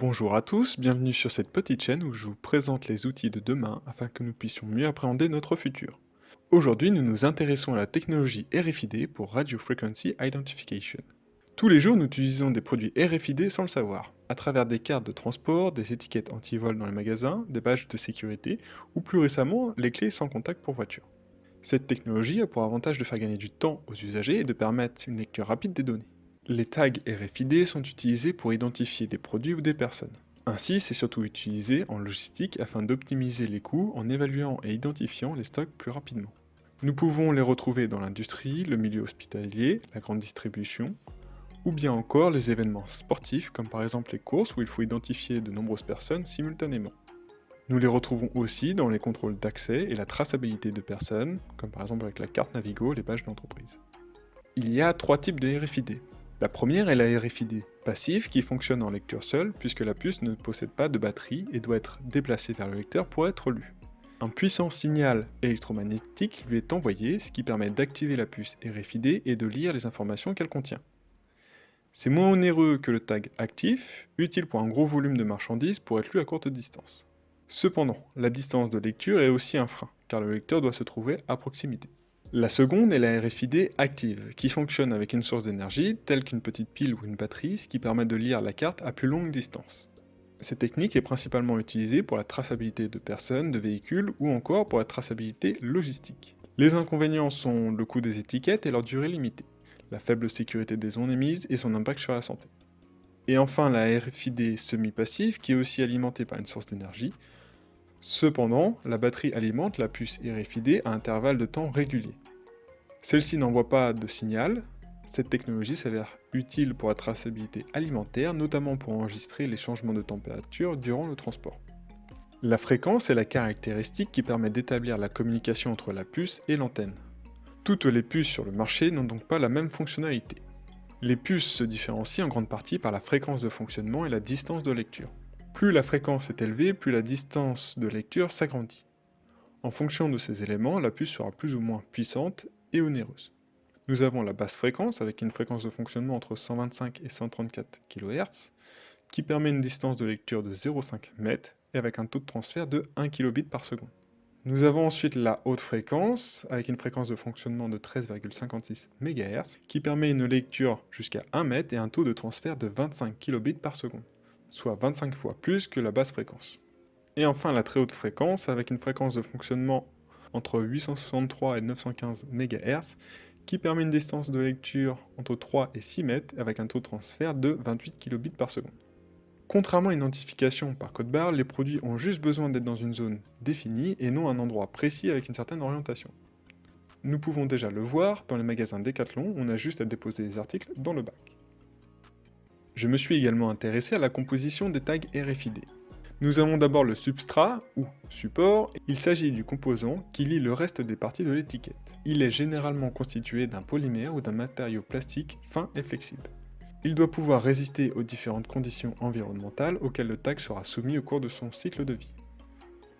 Bonjour à tous, bienvenue sur cette petite chaîne où je vous présente les outils de demain afin que nous puissions mieux appréhender notre futur. Aujourd'hui, nous nous intéressons à la technologie RFID pour Radio Frequency Identification. Tous les jours, nous utilisons des produits RFID sans le savoir, à travers des cartes de transport, des étiquettes anti-vol dans les magasins, des badges de sécurité ou plus récemment, les clés sans contact pour voiture. Cette technologie a pour avantage de faire gagner du temps aux usagers et de permettre une lecture rapide des données. Les tags RFID sont utilisés pour identifier des produits ou des personnes. Ainsi, c'est surtout utilisé en logistique afin d'optimiser les coûts en évaluant et identifiant les stocks plus rapidement. Nous pouvons les retrouver dans l'industrie, le milieu hospitalier, la grande distribution, ou bien encore les événements sportifs comme par exemple les courses où il faut identifier de nombreuses personnes simultanément. Nous les retrouvons aussi dans les contrôles d'accès et la traçabilité de personnes, comme par exemple avec la carte Navigo et les pages d'entreprise. Il y a trois types de RFID. La première est la RFID passive qui fonctionne en lecture seule puisque la puce ne possède pas de batterie et doit être déplacée vers le lecteur pour être lue. Un puissant signal électromagnétique lui est envoyé, ce qui permet d'activer la puce RFID et de lire les informations qu'elle contient. C'est moins onéreux que le tag actif, utile pour un gros volume de marchandises pour être lu à courte distance. Cependant, la distance de lecture est aussi un frein, car le lecteur doit se trouver à proximité. La seconde est la RFID active, qui fonctionne avec une source d'énergie, telle qu'une petite pile ou une batterie, ce qui permet de lire la carte à plus longue distance. Cette technique est principalement utilisée pour la traçabilité de personnes, de véhicules ou encore pour la traçabilité logistique. Les inconvénients sont le coût des étiquettes et leur durée limitée, la faible sécurité des ondes émises et son impact sur la santé. Et enfin la RFID semi-passive qui est aussi alimentée par une source d'énergie. Cependant, la batterie alimente la puce RFID à intervalles de temps réguliers. Celle-ci n'envoie pas de signal. Cette technologie s'avère utile pour la traçabilité alimentaire, notamment pour enregistrer les changements de température durant le transport. La fréquence est la caractéristique qui permet d'établir la communication entre la puce et l'antenne. Toutes les puces sur le marché n'ont donc pas la même fonctionnalité. Les puces se différencient en grande partie par la fréquence de fonctionnement et la distance de lecture. Plus la fréquence est élevée, plus la distance de lecture s'agrandit. En fonction de ces éléments, la puce sera plus ou moins puissante et onéreuse. Nous avons la basse fréquence avec une fréquence de fonctionnement entre 125 et 134 kHz qui permet une distance de lecture de 0,5 m et avec un taux de transfert de 1 kbit par seconde. Nous avons ensuite la haute fréquence avec une fréquence de fonctionnement de 13,56 MHz qui permet une lecture jusqu'à 1 m et un taux de transfert de 25 kbits par seconde, soit 25 fois plus que la basse fréquence. Et enfin la très haute fréquence avec une fréquence de fonctionnement entre 863 et 915 MHz qui permet une distance de lecture entre 3 et 6 mètres avec un taux de transfert de 28 kbits par seconde. Contrairement à une identification par code barre, les produits ont juste besoin d'être dans une zone définie et non un endroit précis avec une certaine orientation. Nous pouvons déjà le voir, dans les magasins Decathlon, on a juste à déposer les articles dans le bac. Je me suis également intéressé à la composition des tags RFID. Nous avons d'abord le substrat, ou support. Il s'agit du composant qui lie le reste des parties de l'étiquette. Il est généralement constitué d'un polymère ou d'un matériau plastique fin et flexible. Il doit pouvoir résister aux différentes conditions environnementales auxquelles le tag sera soumis au cours de son cycle de vie.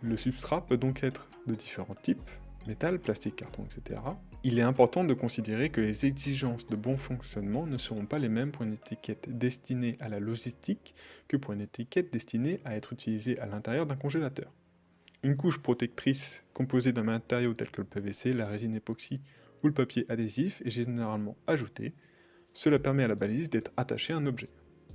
Le substrat peut donc être de différents types, métal, plastique, carton, etc. Il est important de considérer que les exigences de bon fonctionnement ne seront pas les mêmes pour une étiquette destinée à la logistique que pour une étiquette destinée à être utilisée à l'intérieur d'un congélateur. Une couche protectrice composée d'un matériau tel que le PVC, la résine époxy ou le papier adhésif est généralement ajoutée. Cela permet à la balise d'être attachée à un objet.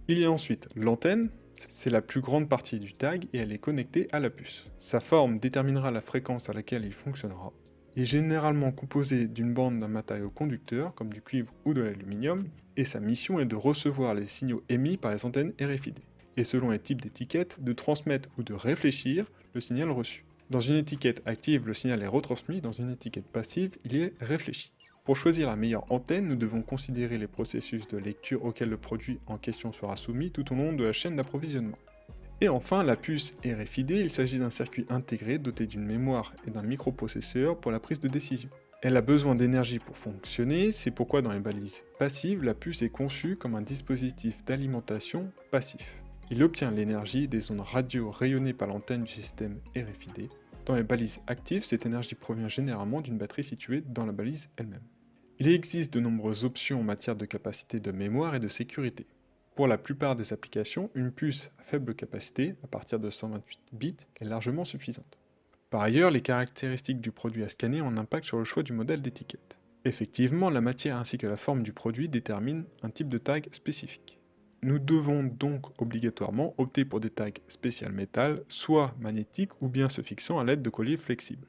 Il y a ensuite l'antenne, c'est la plus grande partie du tag et elle est connectée à la puce. Sa forme déterminera la fréquence à laquelle il fonctionnera. Il est généralement composé d'une bande d'un matériau conducteur comme du cuivre ou de l'aluminium et sa mission est de recevoir les signaux émis par les antennes RFID et selon les types d'étiquettes de transmettre ou de réfléchir le signal reçu. Dans une étiquette active, le signal est retransmis, dans une étiquette passive, il est réfléchi. Pour choisir la meilleure antenne, nous devons considérer les processus de lecture auxquels le produit en question sera soumis tout au long de la chaîne d'approvisionnement. Et enfin, la puce RFID, il s'agit d'un circuit intégré doté d'une mémoire et d'un microprocesseur pour la prise de décision. Elle a besoin d'énergie pour fonctionner, c'est pourquoi dans les balises passives, la puce est conçue comme un dispositif d'alimentation passif. Il obtient l'énergie des ondes radio rayonnées par l'antenne du système RFID. Dans les balises actives, cette énergie provient généralement d'une batterie située dans la balise elle-même. Il existe de nombreuses options en matière de capacité de mémoire et de sécurité. Pour la plupart des applications, une puce à faible capacité, à partir de 128 bits, est largement suffisante. Par ailleurs, les caractéristiques du produit à scanner ont un impact sur le choix du modèle d'étiquette. Effectivement, la matière ainsi que la forme du produit déterminent un type de tag spécifique. Nous devons donc obligatoirement opter pour des tags spécial métal, soit magnétiques ou bien se fixant à l'aide de colliers flexibles.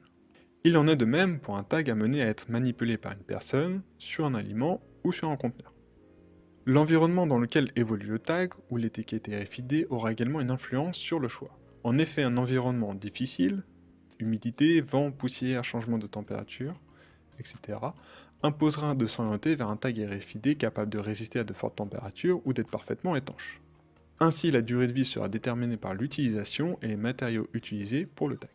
Il en est de même pour un tag amené à être manipulé par une personne, sur un aliment ou sur un conteneur. L'environnement dans lequel évolue le tag ou l'étiquette RFID aura également une influence sur le choix. En effet, un environnement difficile, humidité, vent, poussière, changement de température, etc., imposera de s'orienter vers un tag RFID capable de résister à de fortes températures ou d'être parfaitement étanche. Ainsi, la durée de vie sera déterminée par l'utilisation et les matériaux utilisés pour le tag.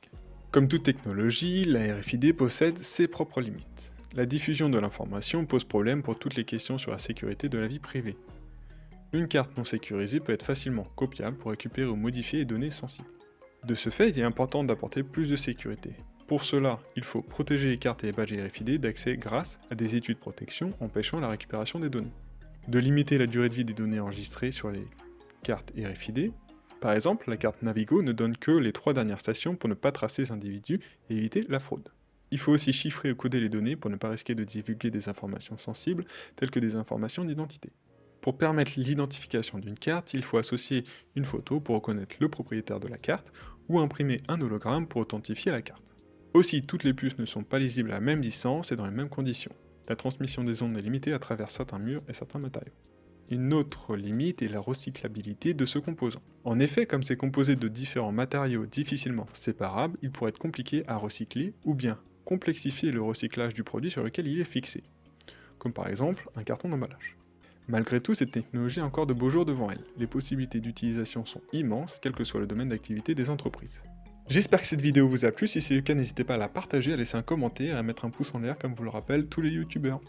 Comme toute technologie, la RFID possède ses propres limites. La diffusion de l'information pose problème pour toutes les questions sur la sécurité de la vie privée. Une carte non sécurisée peut être facilement copiable pour récupérer ou modifier les données sensibles. De ce fait, il est important d'apporter plus de sécurité. Pour cela, il faut protéger les cartes et les badges RFID d'accès grâce à des études de protection empêchant la récupération des données. De limiter la durée de vie des données enregistrées sur les cartes RFID. Par exemple, la carte Navigo ne donne que les 3 dernières stations pour ne pas tracer les individus et éviter la fraude. Il faut aussi chiffrer ou coder les données pour ne pas risquer de divulguer des informations sensibles, telles que des informations d'identité. Pour permettre l'identification d'une carte, il faut associer une photo pour reconnaître le propriétaire de la carte, ou imprimer un hologramme pour authentifier la carte. Aussi, toutes les puces ne sont pas lisibles à la même distance et dans les mêmes conditions. La transmission des ondes est limitée à travers certains murs et certains matériaux. Une autre limite est la recyclabilité de ce composant. En effet, comme c'est composé de différents matériaux difficilement séparables, il pourrait être compliqué à recycler ou bien complexifier le recyclage du produit sur lequel il est fixé, comme par exemple un carton d'emballage. Malgré tout, cette technologie a encore de beaux jours devant elle. Les possibilités d'utilisation sont immenses, quel que soit le domaine d'activité des entreprises. J'espère que cette vidéo vous a plu, si c'est le cas, n'hésitez pas à la partager, à laisser un commentaire et à mettre un pouce en l'air comme vous le rappellent tous les youtubeurs.